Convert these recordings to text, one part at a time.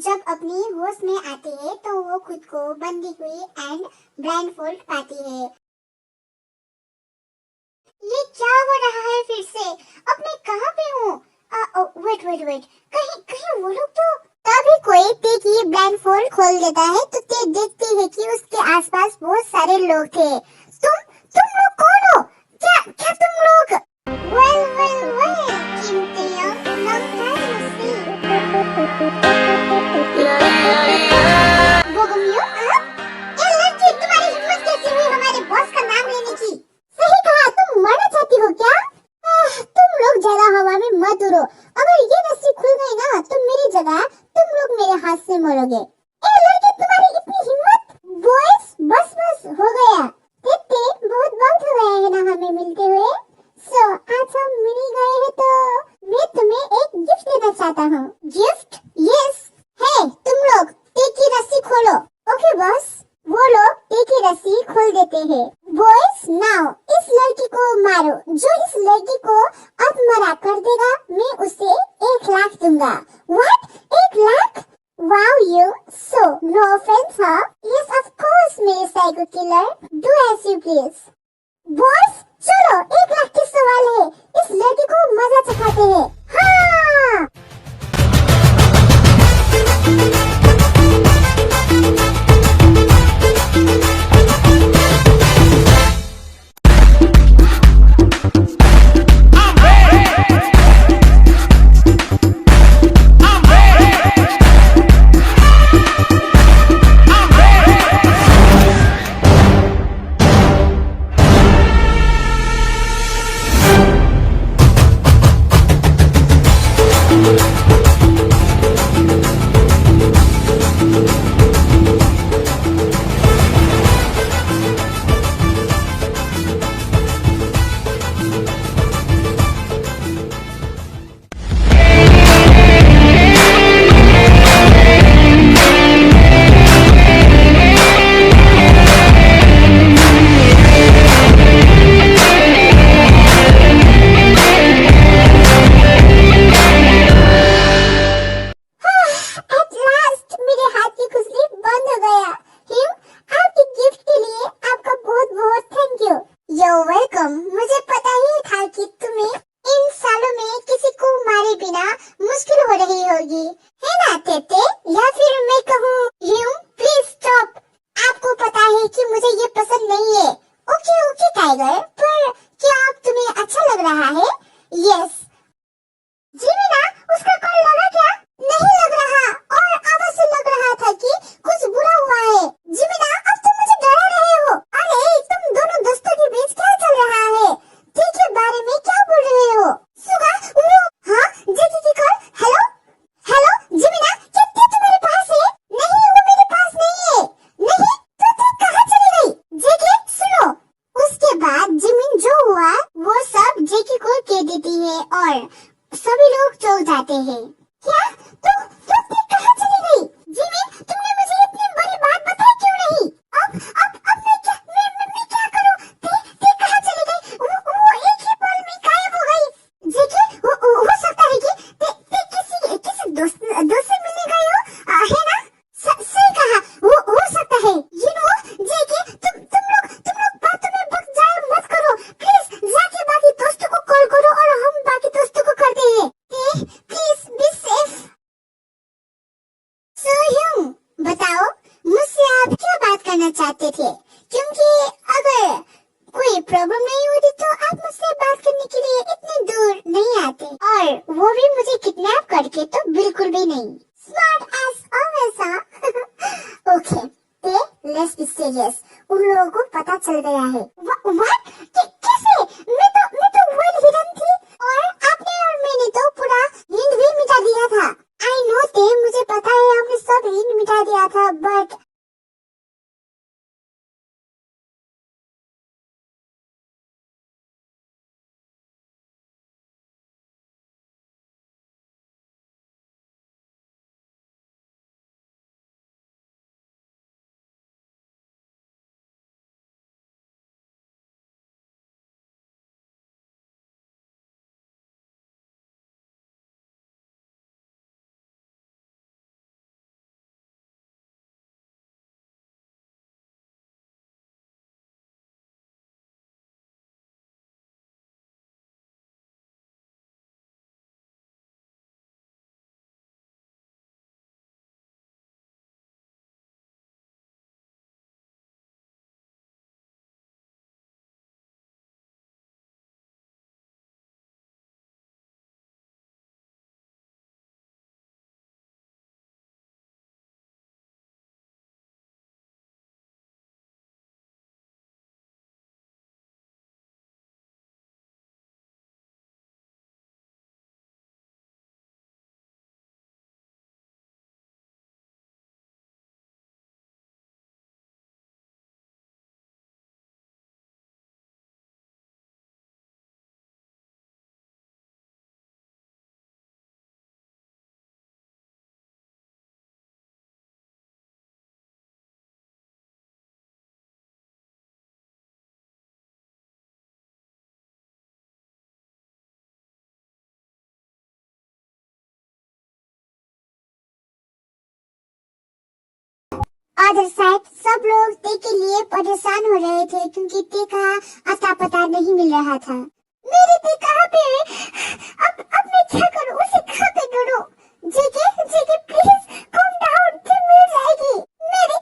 जब अपनी होश में आती है तो वो खुद को बंधी हुई एंड ब्लाइंडफोल्ड पाती है। ये क्या हो रहा है फिर से? अब मैं कहाँ पे हूँ? वेट वेट वेट, कहीं कहीं वो लोग तो। तभी कोई ते की ब्लाइंडफोल्ड खोल देता है तो ते देखती है कि उसके आसपास बहुत सारे लोग थे। तुम लोग कौन हो? क्या क्या तुम लोग? वेल वेल वेल कीमतियों, लॉन्ग टाइम नो सी। बोगमियो, ये लड़की, तुम्हारी हिम्मत कैसे हुई हमारे बॉस का नाम लेने की? सही कहा, तुम मरना चाहती हो क्या? तुम लोग ज्यादा हवा में मत उड़ो। अगर ये रस्सी खुल गई ना तो मेरी जगह तुम लोग मेरे हाथ से मरोगे। ए लड़की, तुम्हारी इतनी हिम्मत! बॉयज, बस बस हो गया। तेते बहुत वक्त हो गया है ना हमें मिलते हुए। सो आज हम मिल गए हैं तो मैं तुम्हें एक गिफ्ट देना चाहता हूँ। गिफ्ट? यस। हे तुम लोग, ते की रस्सी खोलो। Okay boss. वो लोग ते की रस्सी खोल देते हैं। बॉयज नाउ इस लड़की को मारो। जो इस लड़की को अब मरा कर देगा मैं उसे 1 लाख दूंगा। What? 1 lakh? Wow you. So no offense हाँ? यस ऑफ कोर्स मेरे psycho killer, do as you please. Boys चलो, 1 लाख की सवाल है, इस लड़की को मजा चखाते हैं। हाँ। मुझे पता ही था कि तुम्हें इन सालों में किसी को मारे बिना मुश्किल हो रही होगी, है ना तेते? या फिर मैं कहूँ ह्यूम, प्लीज स्टॉप। आपको पता है कि मुझे ये पसंद नहीं है। ओके ओके टाइगर, पर क्या अब तुम्हें अच्छा लग रहा है? यस। जीमिना, उसका कॉल लगा क्या? नहीं लग रहा, और आवाज से लग रहा था कि कुछ बुरा हुआ है। जीमिना, अब तुम मुझे डरा रहे हो। अरे तुम दोनों दोस्तों के बीच क्या चल रहा है? ठीक के बारे में क्या बोल रहे हो? सुगा, वो हाँ जेकी की कॉल। हेलो हेलो जीमिना, क्या ती तुम्हारे पास है? नहीं, वो मेरे पास नहीं है। नहीं तो ती कहाँ चली गई? जेकी सुनो। उसके बाद जिमिन जो हुआ वो सब जेकी को कह देती है और सभी लोग चल जाते हैं। क्या? तो ती कहाँ चली गई? जिमिन, तुमने मुझे इतनी बड़ी बात बताई क्यों नहीं? अब मैं क्या करूं? ती कहाँ चली गई? वो एक ही पल में गायब हो गई। जेकी, हो सकता है कि ती किसी दोस्त से मिलने गई हो, है ना? सही कहा, हो सकता है। जेकी, तुम लोग बातों में बक जाए मत करो। प्लीज जाके बाकी दोस्तों को कॉल करो और हम बाकी दोस्तों को करते हैं। Please be safe. So Hume, बताओ मुझसे आप क्या बात करना चाहते थे? क्योंकि अगर कोई प्रॉब्लम नहीं होती तो आप मुझसे बात करने के लिए इतने दूर नहीं आते, और वो भी मुझे किडनैप करके तो बिल्कुल भी नहीं। स्मार्ट एज ऑलवेज हाँ। Okay, let's be serious. उन लोगों को पता चल गया है। व्हाट? कैसे? मैं तो वेल हिडन थी, और आपने और मैंने तो पूरा हिंट भी मिटा दिया था। आई नो ते, मुझे पता है हमने सब हिंट मिटा दिया था, बट अदर साइड सब लोग ते के लिए परेशान हो रहे थे क्योंकि ते का अता पता नहीं मिल रहा था। मेरे ते कहाँ पे अब मैं क्या करूँ, उसे कहाँ पे ढूंढूं? जेके जेके प्लीज कम डाउन, ते मिल जाएगी। मेरे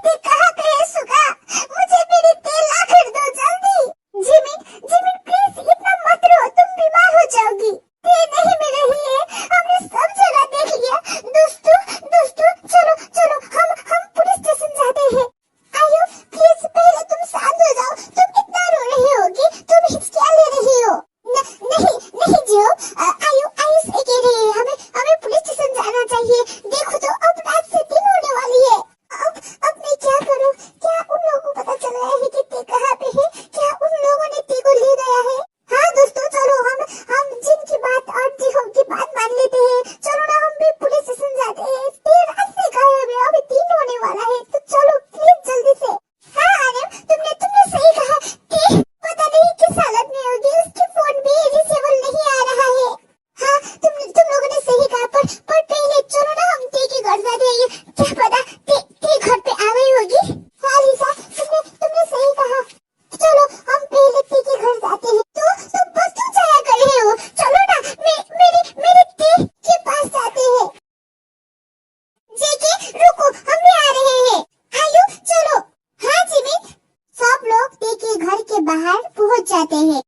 ते कहाँ पे है सुगा? मुझे मेरे ते ला कर दो जल्दी। जिमिन जिमिन प्लीज इतना मत रो, तुम बीमार हो जाओगी। ते नहीं मिल रही है, हमने सब जगह देख लिया। दोस्तों दोस्तों चलो चलो हम पुलिस स्टेशन जाते हैं। आयो प्लीज पहले तुम शांत हो जाओ, तुम इतना रो रही होगी, तुम हिचकियाँ ले रही हो। नहीं नहीं जियो, आयो आयुष ये कह रही है हमें पुलिस स्टेशन जाना चाहिए। देखो तो अब रात से 3 होने वाली है। अब मैं क्या करूं? क्या उन लोगों को पता चल रहा है कि ते कहाँ पे है? क्या उन लोगों ने ते को ले गया है? हाँ दोस्तों चलो हम जिन की बात और जिहो की बात मान लेते हैं। चलो ना हम भी पुलिस स्टेशन जाते हैं। ते रात से गायब है, अभी 3 होने वाला है, तो चलो प्लीज जल्दी से। हाँ आर्यन तुमने सही कहा, ते पता नहीं किस हालत में होगी, उसके फोन भी रिसीवर नहीं आ रहा है। हाँ तुम लोगों ने सही कहा, पर पहले चलो ना हम ते के घर जाते हैं। क्या पता ते घर पे आ गई होगी। हाँ लिसा तुमने सही कहा, चलो हम पहले ते के घर जाते हैं। तो बस तुम जाया कर रहे हो, चलो ना मेरे ते के पास जाते हैं। जेके रुको, हम भी आ रहे हैं। आयो चलो। हाँ जिमिन, सब लोग ते के घर के बाहर पहुंच जाते हैं।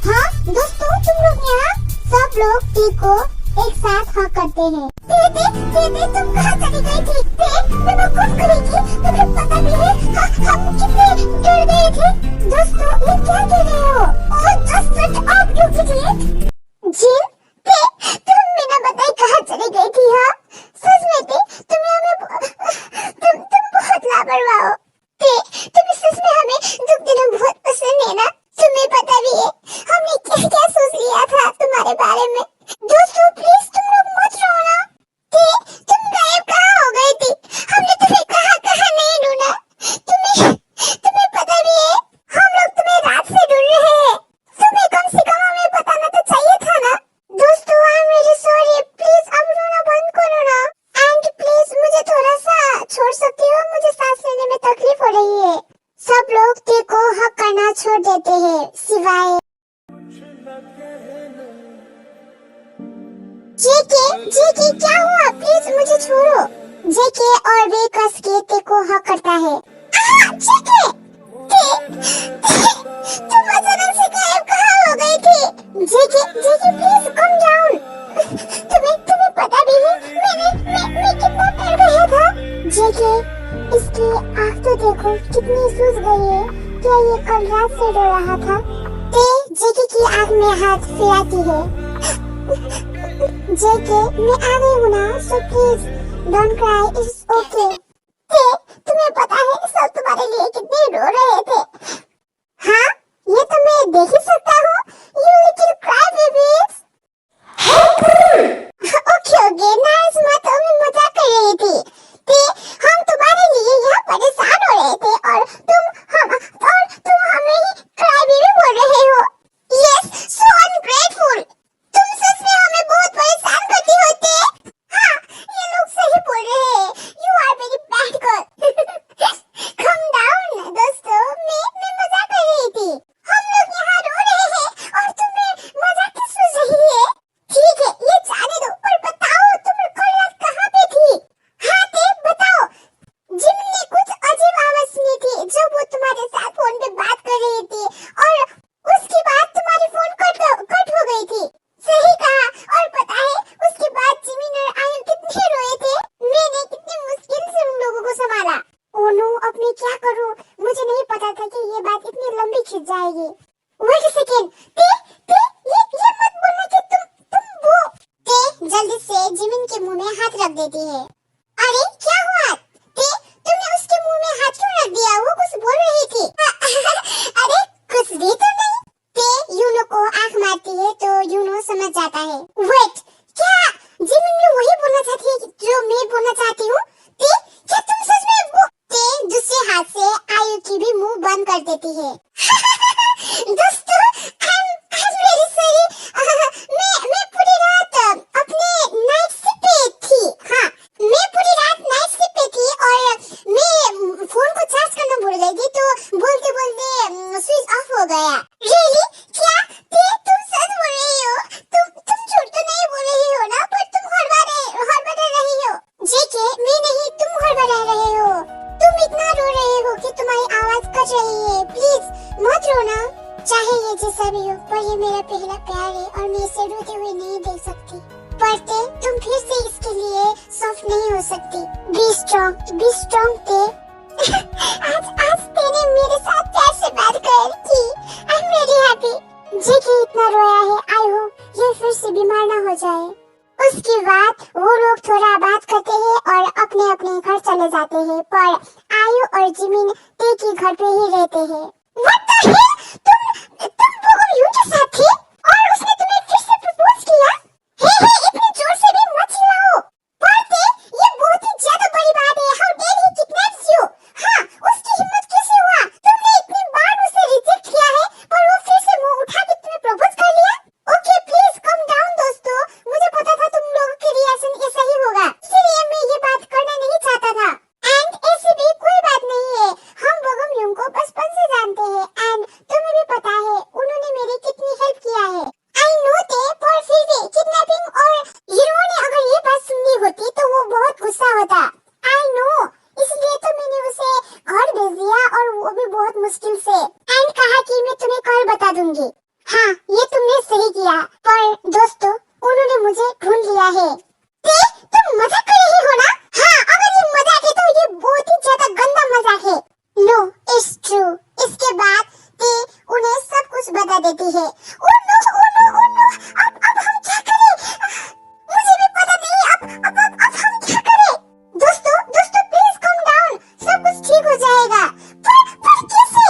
हाँ दोस्तों तुम लोग यहाँ सब लोग ते को एक साथ हक करते हैं। ते तुम कहाँ चली गई थी? ते बेवकूफ करेगी, तुम्हें पता भी है हम कितने डर गए थे। दोस्तों ये क्या कह रहे हो? Oh just shut up you idiot. जिन ते तुम बिना बताए कहाँ चली गई थी? हाँ सच में ते तुम बहुत लापरवाह हो। ते तुम्हें सच में हमें दुख देना बहुत पसंद है ना? तुम्हें पता भी है हमने क्या क्या सोच लिया था तुम्हारे बारे में। दोस्तों प्लीज तुम लोग मत रो ना। ते तुम गायब कहाँ हो गई थी? हमने तुम्हें कहाँ नहीं ढूंढा। तुम्हें पता भी है हम लोग तुम्हें रात से ढूंढ रहे हैं। तुम्हें कम से कम हमें बताना तो चाहिए था ना। दोस्तों I am really sorry, please अब रोना बंद करो ना। एंड प्लीज मुझे थोड़ा सा छोड़ सकती हो, मुझे सांस लेने में तकलीफ हो रही है। सब लोग ते को हक करना छोड़ देते हैं सिवाय जेके क्या हुआ? प्लीज मुझे छोड़ो। जेके और वे कस के ते को हक करता है। जेके तुम अचानक से गायब कहाँ हो गई थी? जेके प्लीज कम डाउन। तुम्हें पता भी है मैं कितना डर गया था। जेके इसकी आँख तो देखो कितनी सूज गई है, क्या ये कल रात से रो रहा था? ते जेके की आँख में हाथ फिराती है। जेके मैं आ गई हूँ ना, so please don't cry, it's okay. ते तुम्हें पता है सब तुम्हारे लिए कितने रो रहे थे। हाँ ये तो मैं देख ही सकता हूँ, you little cry babies. Okay nice, मैं मजाक कर रही थी। ते हम तुम्हारे लिए यहाँ परेशान हो रहे थे और तुम हमें ही क्राई बेबी बोल रहे हो। यस सो अनग्रेटफुल, तुम सच में हमें बहुत परेशान करती होते। हाँ ये लोग सही बोल रहे हैं, you are very bad girl. Calm down दोस्तों, मैं मजाक कर रही थी। हम लोग यहाँ रो रहे हैं और तुम्हें मजाक क्यों सूझ रही है? ठीक है ये जाने दो, पर बताओ तुम कल रात कहाँ पे थी? हाँ ते बताओ। जिम ने कुछ अजीब आवाज सुनी थी जब वो तुम्हारे साथ फोन पे बात कर रही थी और उसके बाद तुम्हारी फोन कट हो गई थी। सही कहा, और पता है उसके बाद जिमिन और आयन कितने रोए थे। मैंने कितनी मुश्किल से उन लोगों को संभाला। ओह नो अब मैं क्या करूं? मुझे नहीं पता था कि ये बात इतनी लंबी खिंच जाएगी। वेट अ सेकंड, ते ये मत बोलना कि तुम वो। ते जल्दी से जिमिन के मुंह में हाथ रख देती है। अरे क्या हुआ? ते तुमने उसके मुंह में हाथ क्यों रख दिया? वो कुछ बोल रही थी। अरे कुछ भी तो नहीं। ते यूनो को आंख मारती है तो यूनो समझ जाता है। वेट क्या जिमिन हुए नहीं देख सकती। पढ़ते तुम फिर से इसके लिए सॉफ्ट नहीं हो सकती। बी स्ट्रॉन्ग थे। आज तूने मेरे साथ प्यार से बात की। I am very happy. JK इतना रोया है, आई होप ये फिर से बीमार ना हो जाए। उसके बाद वो लोग थोड़ा बात करते हैं और अपने अपने घर चले जाते हैं, पर आयु और जिमिन ते के घर पे ही रहते हैं। What the hell? तुम वो यू के साथ थे और उसने तुम्हें फिर से प्रपोज किया? हे इतनी जोर से भी मत चिल्लाओ। पढ़ते ये बहुत ही ज्यादा बड़ी बात है। How dare he kidnaps you? हाँ, उसकी हिम्मत कैसे हुआ? तुमने इतनी बार उसे रिजेक्ट किया है, पर वो फिर से मुंह उठा के तुम्हें प्रपोज कर लिया? ओके प्लीज कम डाउन दोस्तों। मुझे पता था तुम लोगों के रिएक्शन ऐसा ही होगा, इसलिए मैं ये बात करना नहीं चाहता था। एंड ऐसी भी कोई बात नहीं है, हम बगम युंग को बचपन से जानते हैं एंड तुम्हें भी पता है उन्होंने मेरी कितनी हेल्प किया है। आई नो थे, पर फिर भी किडनैपिंग और हीरो ने अगर ये बात सुनी होती तो वो बहुत गुस्सा होता। आई नो, इसलिए तो मैंने उसे घर भेज दिया और वो भी बहुत मुश्किल से, एंड कहा कि मैं तुम्हें कल बता दूंगी। हाँ, ये तुमने सही किया, पर दोस्तों उन्होंने मुझे ढूंढ लिया है। तुम मजाक कर रही हो ना? हाँ, अगर ये मजाक है तो ये बहुत ही ज्यादा गंदा मजाक है। No, it's true. इसके बाद ते उन्हें सब कुछ बता देती है। ओह नो, अब हम क्या करें? मुझे भी पता नहीं अब हम क्या करें? दोस्तों प्लीज कम डाउन, सब कुछ ठीक हो जाएगा। पर कैसे?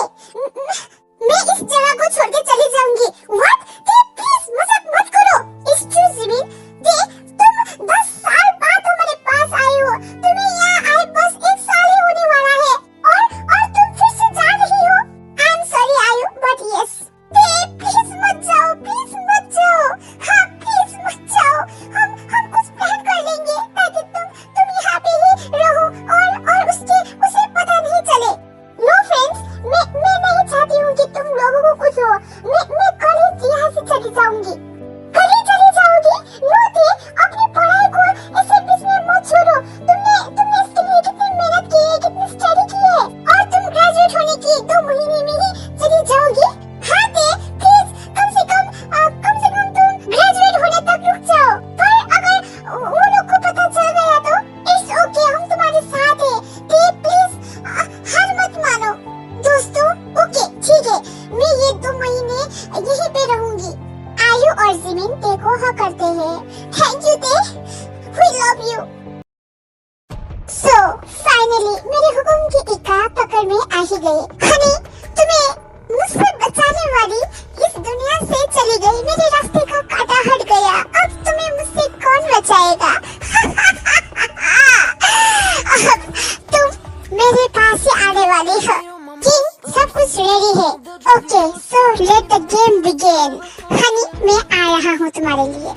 मैं इस जगह को छोड़ के चली जाऊंगी। व्हाट? ते प्लीज मजाक मत करो। एक्सक्यूज मी, ते तुम 10 साल बाद हमारे पास आए हो। तुम्हें यहाँ आए बस 1 साल ही होने वाला है और तुम फिर से जा रही हो। आई एम सॉरी आयु, बट यस। ते प्लीज मत जाओ। हाँ प्लीज मत जाओ। हम कुछ प्लान कर लेंगे ताकि तुम यहाँ पे ही रहो और उसे पता नहीं चले। नो फ्रेंड्स, मैं नहीं चाहती हूँ कि तुम लोगों को कुछ हो। मैं कल ही यहाँ से चली जाऊंगी। कल ही चली जाओगी? नो थे, अपनी पढ़ाई को ऐसे बीच में मत छोड़ो। तुमने इसके लिए कितनी मेहनत की है, कितनी स्टडी की है, और तुम ग्रेजुएट होने की 2 महीने में ही चली जाओगी? हाँ थे, प्लीज कम से कम तुम ग्रेजुएट होने तक रुक जाओ। पर अगर वो लोग को पता चल गया तो इट्स ओके, हम तुम्हारे साथ हैं। थे प्लीज हार मत मानो। दोस्तों ओके ठीक है, मैं ये 2 महीने यहीं पे रहूंगी। आयु और जिमिन ते को हाँ करते हैं। थैंक यू ते, we love you. So finally मेरे हुक्म की इक्का पकड़ में आ ही गए। हनी, तुम्हें मुझसे बचाने वाली इस दुनिया से चली गई, मेरे रास्ते का कांटा हट गया। अब तुम्हें मुझसे कौन बचाएगा? अब तुम मेरे पास ही आने वाली हो। किंग, सब कुछ रेडी है। Okay, so let the game begin. Honey, मैं आ रहा हूँ तुम्हारे लिए।